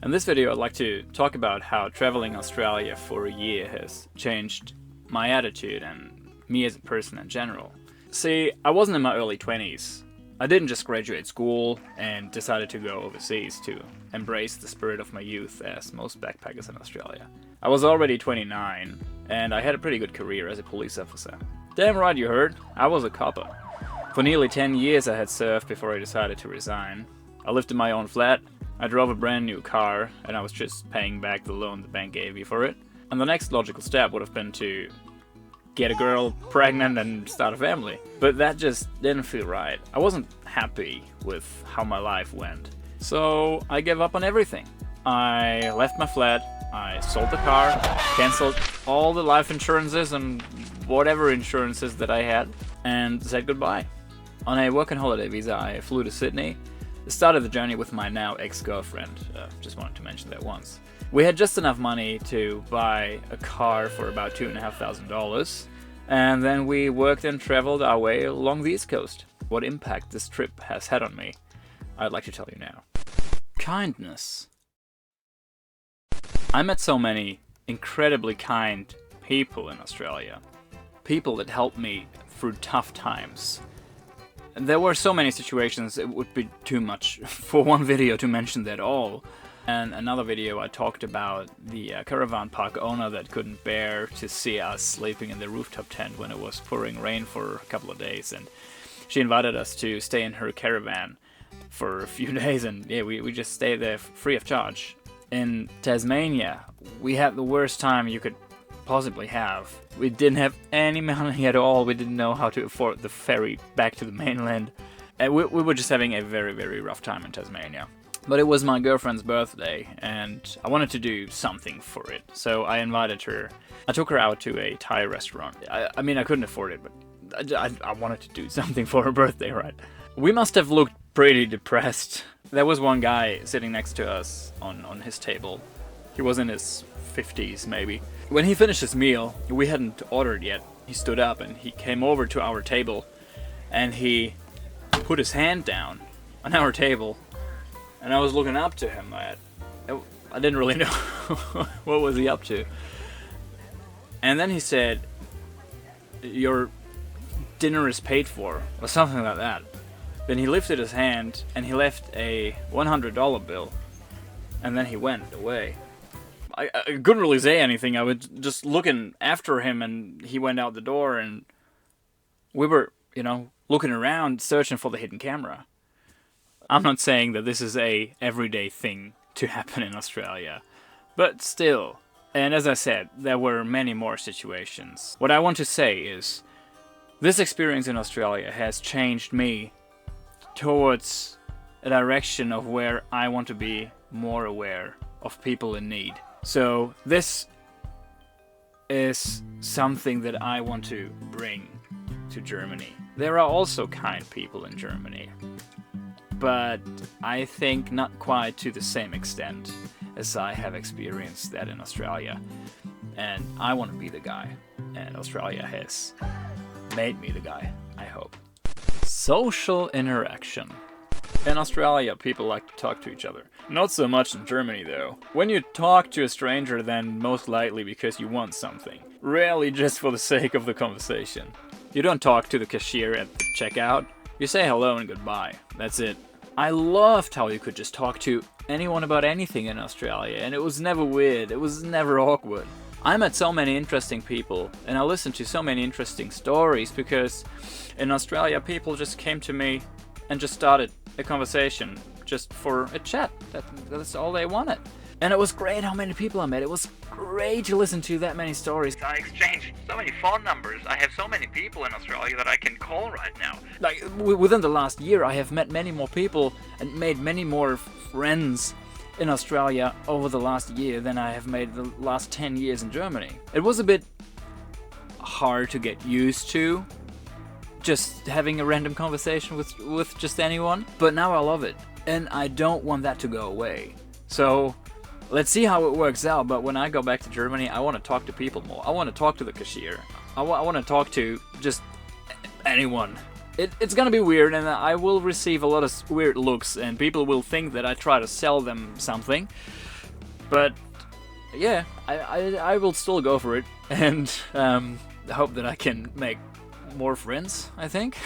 In this video I'd like to talk about how traveling Australia for a year has changed my attitude and me as a person in general. See, I wasn't in my early 20s. I didn't just graduate school and decided to go overseas to embrace the spirit of my youth as most backpackers in Australia. I was already 29 and I had a pretty good career as a police officer. Damn right you heard, I was a copper. For nearly 10 years I had served before I decided to resign. I lived in my own flat, I drove a brand new car, and I was just paying back the loan the bank gave me for it. And the next logical step would have been to get a girl pregnant and start a family. But that just didn't feel right. I wasn't happy with how my life went. So I gave up on everything. I left my flat, I sold the car, cancelled all the life insurances and whatever insurances that I had, and said goodbye. On a work and holiday visa, I flew to Sydney, started the journey with my now ex-girlfriend. Just wanted to mention that once. We had just enough money to buy a car for about $2,500, and then we worked and traveled our way along the East Coast. What impact this trip has had on me, I'd like to tell you now. Kindness. I met so many incredibly kind people in Australia. People that helped me through tough times. There were so many situations it would be too much for one video to mention that all. And another video I talked about the caravan park owner that couldn't bear to see us sleeping in the rooftop tent when it was pouring rain for a couple of days, and she invited us to stay in her caravan for a few days, and yeah, we just stayed there free of charge. In Tasmania, we had the worst time you could possibly have. We didn't have any money at all. We didn't know how to afford the ferry back to the mainland. And we were just having a very, very rough time in Tasmania. But it was my girlfriend's birthday, and I wanted to do something for it. So I invited her. I took her out to a Thai restaurant. I mean, I couldn't afford it, but I wanted to do something for her birthday, right? We must have looked pretty depressed. There was one guy sitting next to us on his table. He was in his 50s, maybe. When he finished his meal, we hadn't ordered yet. He stood up and he came over to our table and he put his hand down on our table. And I was looking up to him. I didn't really know what was he up to. And then he said, "Your dinner is paid for," or something like that. Then he lifted his hand and he left a $100 bill. And then he went away. I couldn't really say anything. I was just looking after him and he went out the door, and we were, looking around searching for the hidden camera. I'm not saying that this is a everyday thing to happen in Australia, but still. And as I said, there were many more situations. What I want to say is, this experience in Australia has changed me towards a direction of where I want to be more aware of people in need. So this is something that I want to bring to Germany. There are also kind people in Germany, but I think not quite to the same extent as I have experienced that in Australia. And I want to be the guy, and Australia has made me the guy, I hope. Social interaction. In Australia, people like to talk to each other. Not so much in Germany, though. When you talk to a stranger, then most likely because you want something. Rarely just for the sake of the conversation. You don't talk to the cashier at the checkout. You say hello and goodbye. That's it. I loved how you could just talk to anyone about anything in Australia, and it was never weird. It was never awkward. I met so many interesting people, and I listened to so many interesting stories because in Australia, people just came to me and just started a conversation just for a chat. That's all they wanted. And it was great how many people I met. It was great to listen to that many stories. I exchanged so many phone numbers. I have so many people in Australia that I can call right now. Like, within the last year, I have met many more people and made many more friends in Australia over the last year than I have made the last 10 years in Germany. It was a bit hard to get used to, just having a random conversation with just anyone, but now I love it, and I don't want that to go away. So let's see how it works out, but when I go back to Germany, I want to talk to people more. I want to talk to the cashier. I want to talk to just anyone. It's gonna be weird, and I will receive a lot of weird looks, and people will think that I try to sell them something. But yeah, I will still go for it, and hope that I can make more friends, I think.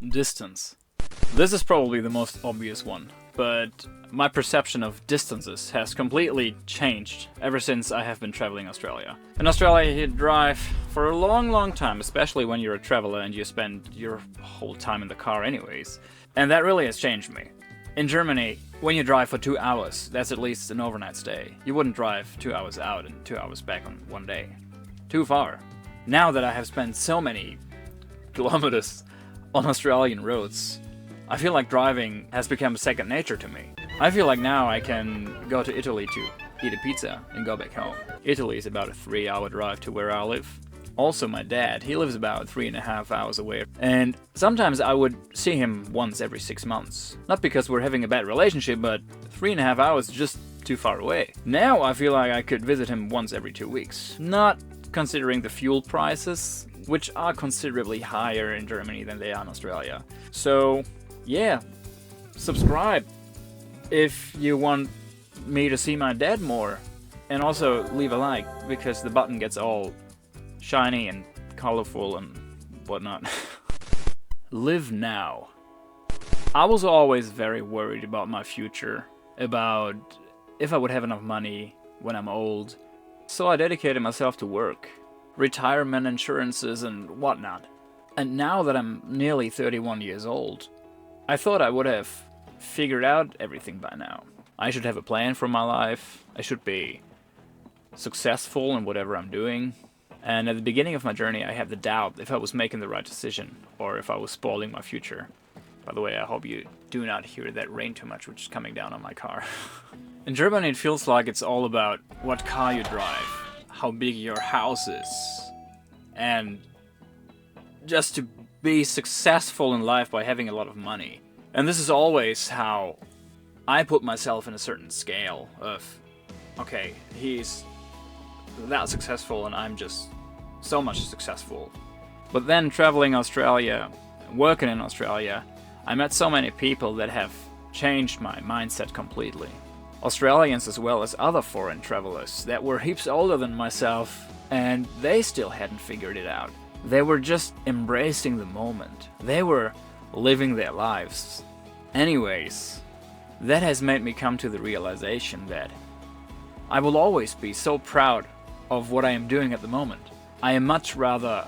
Distance. This is probably the most obvious one, but my perception of distances has completely changed ever since I have been traveling Australia. In Australia, you drive for a long time, especially when you're a traveler and you spend your whole time in the car anyways. And that really has changed me. In Germany, when you drive for 2 hours, that's at least an overnight stay. You wouldn't drive 2 hours out and 2 hours back on one day. Too far. Now that I have spent so many kilometers on Australian roads, I feel like driving has become second nature to me. I feel like now I can go to Italy to eat a pizza and go back home. Italy is about a 3-hour drive to where I live. Also, my dad, he lives about 3.5 hours away, and sometimes I would see him once every 6 months. Not because we're having a bad relationship, but 3.5 hours is just too far away. Now I feel like I could visit him once every 2 weeks. Not considering the fuel prices, which are considerably higher in Germany than they are in Australia. So, yeah, subscribe if you want me to see my dad more. And also leave a like, because the button gets all shiny and colorful and whatnot. Live now. I was always very worried about my future, about if I would have enough money when I'm old. So I dedicated myself to work, retirement insurances and whatnot. And now that I'm nearly 31 years old, I thought I would have figured out everything by now. I should have a plan for my life. I should be successful in whatever I'm doing. And at the beginning of my journey, I had the doubt if I was making the right decision or if I was spoiling my future. By the way, I hope you do not hear that rain too much, which is coming down on my car. In Germany, it feels like it's all about what car you drive, how big your house is, and just to be successful in life by having a lot of money. And this is always how I put myself in a certain scale of, okay, he's that successful and I'm just so much successful. But then traveling Australia, working in Australia, I met so many people that have changed my mindset completely. Australians as well as other foreign travelers that were heaps older than myself, and they still hadn't figured it out. They were just embracing the moment. They were living their lives. Anyways, that has made me come to the realization that I will always be so proud of what I am doing at the moment. I am much rather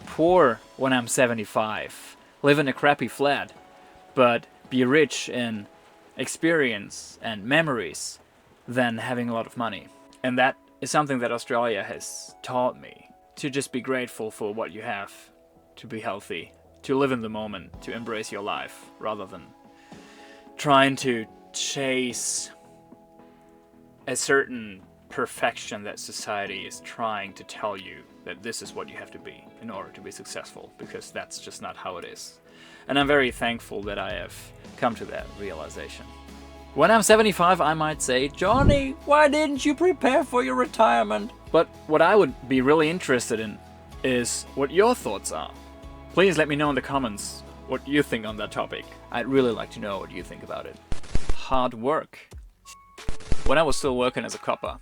poor when I'm 75, live in a crappy flat, but be rich in experience and memories than having a lot of money. And that is something that Australia has taught me, to just be grateful for what you have, to be healthy, to live in the moment, to embrace your life, rather than trying to chase a certain perfection that society is trying to tell you that this is what you have to be in order to be successful, because that's just not how it is. And I'm very thankful that I have come to that realization. When I'm 75, I might say, Johnny, why didn't you prepare for your retirement? But what I would be really interested in is what your thoughts are. Please let me know in the comments what you think on that topic. I'd really like to know what you think about it. Hard work. When I was still working as a copper,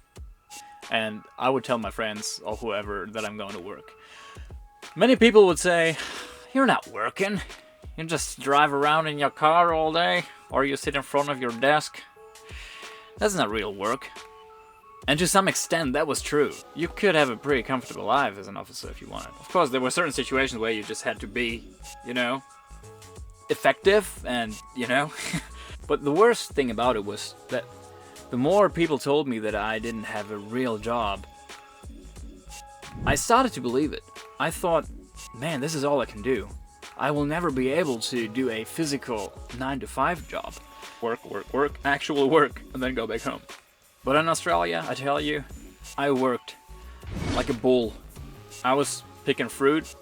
and I would tell my friends or whoever that I'm going to work, many people would say, you're not working. You just drive around in your car all day, or you sit in front of your desk. That's not real work. And to some extent, that was true. You could have a pretty comfortable life as an officer if you wanted. Of course, there were certain situations where you just had to be, effective and, But the worst thing about it was that the more people told me that I didn't have a real job, I started to believe it. I thought, man, this is all I can do. I will never be able to do a physical 9-to-5 job. Work, actual work, and then go back home. But in Australia, I tell you, I worked like a bull. I was picking fruit.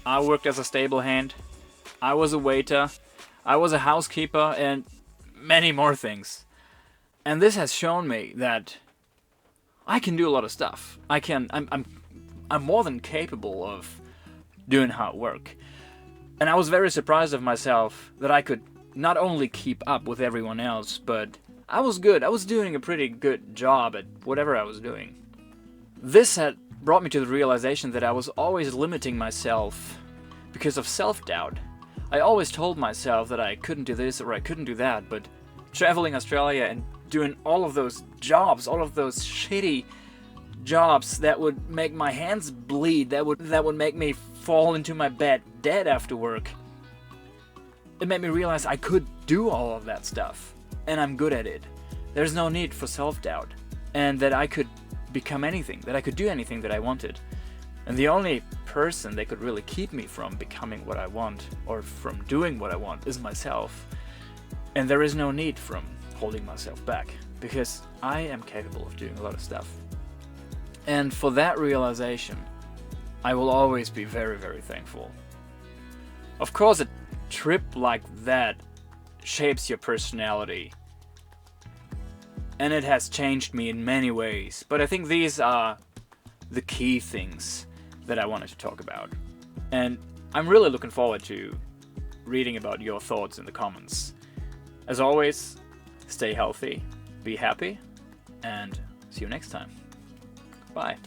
I worked as a stable hand. I was a waiter. I was a housekeeper, and many more things. And this has shown me that I can do a lot of stuff. I'm more than capable of doing hard work. And I was very surprised of myself that I could not only keep up with everyone else, but I was good. I was doing a pretty good job at whatever I was doing. This had brought me to the realization that I was always limiting myself because of self-doubt. I always told myself that I couldn't do this or I couldn't do that, but traveling Australia and doing all of those jobs, all of those shitty jobs that would make my hands bleed, that would make me fall into my bed dead after work, it made me realize I could do all of that stuff, and I'm good at it. There's no need for self-doubt, and that I could become anything, that I could do anything that I wanted. And the only person that could really keep me from becoming what I want, or from doing what I want, is myself. And there is no need from holding myself back, because I am capable of doing a lot of stuff. And for that realization, I will always be very, very thankful. Of course, a trip like that shapes your personality, and it has changed me in many ways, but I think these are the key things that I wanted to talk about. And I'm really looking forward to reading about your thoughts in the comments. As always, stay healthy, be happy, and see you next time. Bye.